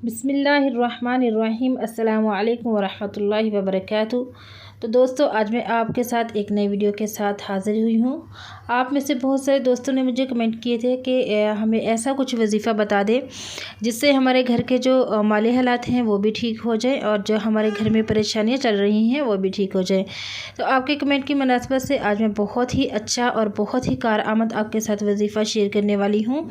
بسم اللہ الرحمن الرحیم۔ السلام علیکم ورحمۃ اللہ وبرکاتہ۔ تو دوستو، آج میں آپ کے ساتھ ایک نئی ویڈیو کے ساتھ حاضر ہوئی ہوں۔ آپ میں سے بہت سارے دوستوں نے مجھے کمنٹ کیے تھے کہ ہمیں ایسا کچھ وظیفہ بتا دیں جس سے ہمارے گھر کے جو مالی حالات ہیں وہ بھی ٹھیک ہو جائیں اور جو ہمارے گھر میں پریشانیاں چل رہی ہیں وہ بھی ٹھیک ہو جائیں۔ تو آپ کے کمنٹ کی مناسبت سے آج میں بہت ہی اچھا اور بہت ہی کارآمد آپ کے ساتھ وظیفہ شیئر کرنے والی ہوں۔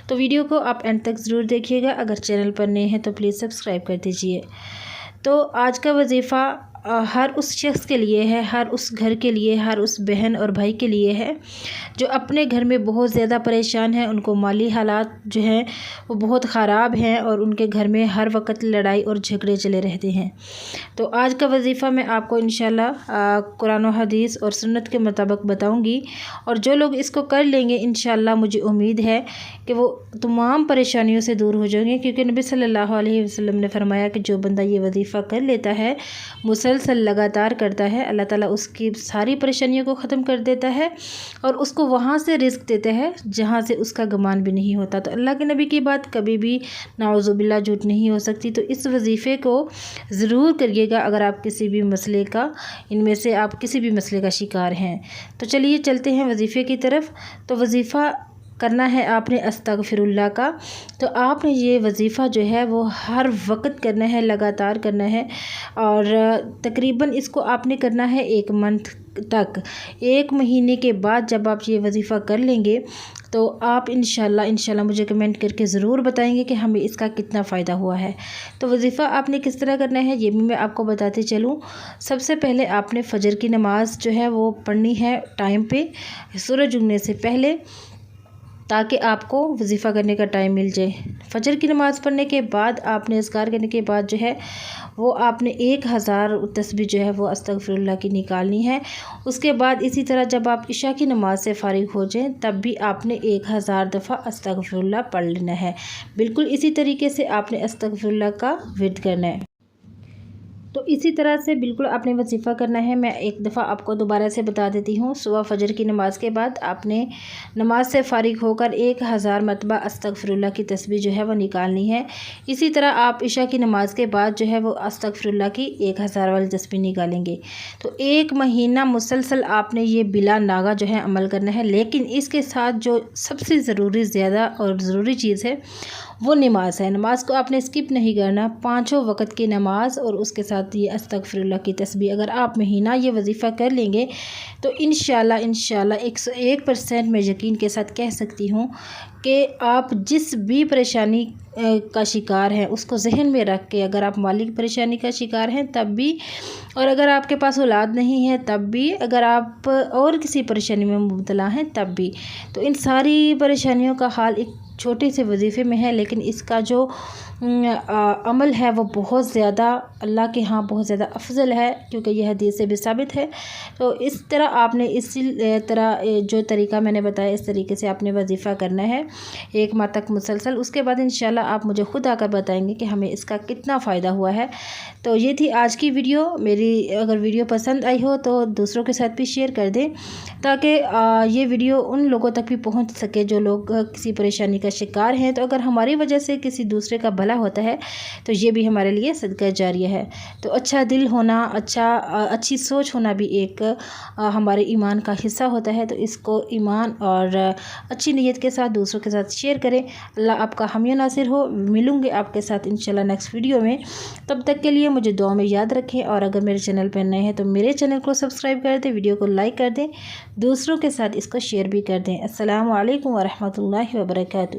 تو ویڈیو کو آپ اینڈ تک ضرور دیکھیے گا۔ اگر چینل پر نئے ہیں تو پلیز سبسکرائب کر دیجئے۔ تو آج کا وظیفہ ہر اس شخص کے لیے ہے، ہر اس گھر کے لیے، ہر اس بہن اور بھائی کے لیے ہے جو اپنے گھر میں بہت زیادہ پریشان ہیں، ان کو مالی حالات جو ہیں وہ بہت خراب ہیں اور ان کے گھر میں ہر وقت لڑائی اور جھگڑے چلے رہتے ہیں۔ تو آج کا وظیفہ میں آپ کو انشاءاللہ قرآن و حدیث اور سنت کے مطابق بتاؤں گی، اور جو لوگ اس کو کر لیں گے انشاءاللہ مجھے امید ہے کہ وہ تمام پریشانیوں سے دور ہو جائیں گے، کیونکہ نبی صلی اللہ علیہ وسلم نے فرمایا کہ جو بندہ یہ وظیفہ کر لیتا ہے، مسلسل لگاتار کرتا ہے، اللہ تعالیٰ اس کی ساری پریشانیوں کو ختم کر دیتا ہے اور اس کو وہاں سے رزق دیتا ہے جہاں سے اس کا گمان بھی نہیں ہوتا۔ تو اللہ کے نبی کی بات کبھی بھی نعوذ باللہ جھوٹ نہیں ہو سکتی۔ تو اس وظیفے کو ضرور کریے گا اگر آپ کسی بھی مسئلے کا، ان میں سے آپ کسی بھی مسئلے کا شکار ہیں۔ تو چلیے چلتے ہیں وظیفے کی طرف۔ تو وظیفہ کرنا ہے آپ نے استغفر اللہ کا۔ تو آپ نے یہ وظیفہ جو ہے وہ ہر وقت کرنا ہے، لگاتار کرنا ہے، اور تقریباً اس کو آپ نے کرنا ہے 1 منتھ تک۔ 1 مہینے کے بعد جب آپ یہ وظیفہ کر لیں گے تو آپ انشاءاللہ مجھے کمنٹ کر کے ضرور بتائیں گے کہ ہمیں اس کا کتنا فائدہ ہوا ہے۔ تو وظیفہ آپ نے کس طرح کرنا ہے یہ بھی میں آپ کو بتاتے چلوں۔ سب سے پہلے آپ نے فجر کی نماز جو ہے وہ پڑھنی ہے ٹائم پہ، سورج اگنے سے پہلے، تاکہ آپ کو وظیفہ کرنے کا ٹائم مل جائے۔ فجر کی نماز پڑھنے کے بعد آپ نے اذکار کرنے کے بعد جو ہے وہ آپ نے 1000 تسبیح جو ہے وہ استغفر اللہ کی نکالنی ہے۔ اس کے بعد اسی طرح جب آپ عشاء کی نماز سے فارغ ہو جائیں تب بھی آپ نے 1000 دفعہ استغفر اللہ پڑھ لینا ہے۔ بالکل اسی طریقے سے آپ نے استغفر اللہ کا ورد کرنا ہے۔ تو اسی طرح سے بالکل آپ نے وظیفہ کرنا ہے۔ میں ایک دفعہ آپ کو دوبارہ سے بتا دیتی ہوں۔ صبح فجر کی نماز کے بعد آپ نے نماز سے فارغ ہو کر 1000 مرتبہ استغفر اللہ کی تسبیح جو ہے وہ نکالنی ہے۔ اسی طرح آپ عشاء کی نماز کے بعد جو ہے وہ استغفر اللہ کی 1000 والی تسبیح نکالیں گے۔ تو 1 مہینہ مسلسل آپ نے یہ بلا ناغہ جو ہے عمل کرنا ہے، لیکن اس کے ساتھ جو سب سے زیادہ اور ضروری چیز ہے وہ نماز ہے۔ نماز کو آپ نے اسکپ نہیں کرنا، 5 وقت کی نماز اور اس کے ساتھ یہ استغفر اللہ کی تسبیح۔ اگر آپ مہینہ یہ وظیفہ کر لیں گے تو انشاءاللہ 101% میں یقین کے ساتھ کہہ سکتی ہوں کہ آپ جس بھی پریشانی کا شکار ہیں اس کو ذہن میں رکھ کے، اگر آپ مالی پریشانی کا شکار ہیں تب بھی، اور اگر آپ کے پاس اولاد نہیں ہے تب بھی، اگر آپ اور کسی پریشانی میں مبتلا ہیں تب بھی، تو ان ساری پریشانیوں کا حال ایک چھوٹے سے وظیفے میں ہے، لیکن اس کا جو عمل ہے وہ بہت زیادہ اللہ کے ہاں بہت زیادہ افضل ہے، کیونکہ یہ حدیث سے بھی ثابت ہے۔ تو اس طرح آپ نے اسی طرح جو طریقہ میں نے بتایا اس طریقے سے آپ نے وظیفہ کرنا ہے 1 ماہ تک مسلسل۔ اس کے بعد انشاءاللہ آپ مجھے خود آ کر بتائیں گے کہ ہمیں اس کا کتنا فائدہ ہوا ہے۔ تو یہ تھی آج کی ویڈیو میری۔ اگر ویڈیو پسند آئی ہو تو دوسروں کے ساتھ بھی شیئر کر دیں، تاکہ یہ ویڈیو ان لوگوں تک بھی پہنچ سکے جو لوگ کسی پریشانی کا شکار ہیں۔ تو اگر ہماری وجہ سے کسی دوسرے کا بھلا ہوتا ہے تو یہ بھی ہمارے لیے صدقہ جاریہ ہے۔ تو اچھا دل ہونا، اچھی سوچ ہونا بھی ایک ہمارے ایمان کا حصہ ہوتا ہے۔ تو اس کو ایمان اور اچھی نیت کے ساتھ دوسروں کے ساتھ شیئر کریں۔ اللہ آپ کا حامی و ناصر ہو۔ ملوں گے آپ کے ساتھ انشاءاللہ نیکسٹ ویڈیو میں۔ تب تک کے لیے مجھے دعا میں یاد رکھیں، اور اگر میرے چینل پر نئے ہیں تو میرے چینل کو سبسکرائب کر دیں، ویڈیو کو لائک کر دیں، دوسروں کے ساتھ اس کو شیئر بھی کر دیں۔ السلام علیکم ورحمۃ اللہ وبرکاتہ۔